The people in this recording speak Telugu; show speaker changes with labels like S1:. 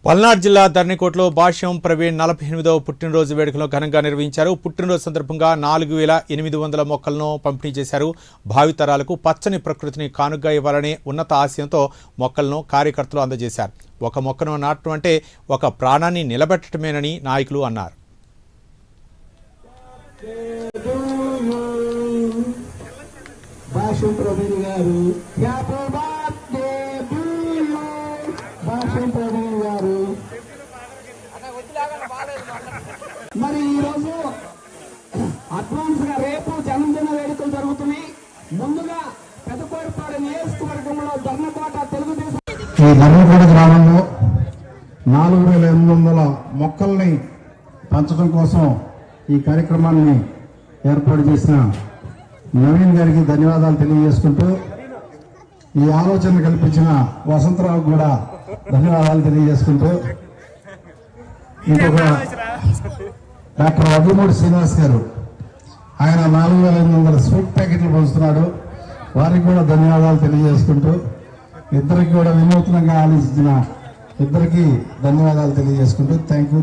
S1: పల్నాడు జిల్లా ధర్నికోటలో భాష్యం ప్రవీణ్ 48వ పుట్టినరోజు వేడుకలను ఘనంగా నిర్వహించారు. పుట్టినరోజు సందర్భంగా 4800 మొక్కలను పంపిణీ చేశారు. భావితరాలకు పచ్చని ప్రకృతిని కానుగ్గా ఇవ్వాలనే ఉన్నత ఆశయంతో మొక్కలను కార్యకర్తలు అందజేశారు. ఒక మొక్కను నాటడం అంటే ఒక ప్రాణాన్ని నిలబెట్టడమేనని నాయకులు అన్నారు.
S2: మరి ఈరోజు అడ్వాన్స్ గా రేపు జన్మదిన వేడుకలు జరుగుతున్నాయి. ముందుగా పెదకోరపాడు నియోజకవర్గంలో ధర్నకోట తెలుగుదేశం
S3: ఈ ధర్నకోట గ్రామంలో 4800 మొక్కల్ని పెంచడం కోసం ఈ కార్యక్రమాన్ని ఏర్పాటు చేసిన నవీన్ గారికి ధన్యవాదాలు తెలియజేసుకుంటూ, ఈ ఆలోచన కల్పించిన వసంతరావు కూడా ధన్యవాదాలు తెలియజేసుకుంటూ, ఇంకొక డాక్టర్ వడ్లమూడి శ్రీనివాస్ గారు, ఆయన 4800 స్వీట్ ప్యాకెట్లు పంచుతున్నాడు. వారికి కూడా ధన్యవాదాలు తెలియజేసుకుంటూ, ఇద్దరికి కూడా వినూత్నంగా ఆలోచించిన ఇద్దరికి ధన్యవాదాలు తెలియజేసుకుంటూ థ్యాంక్ యూ.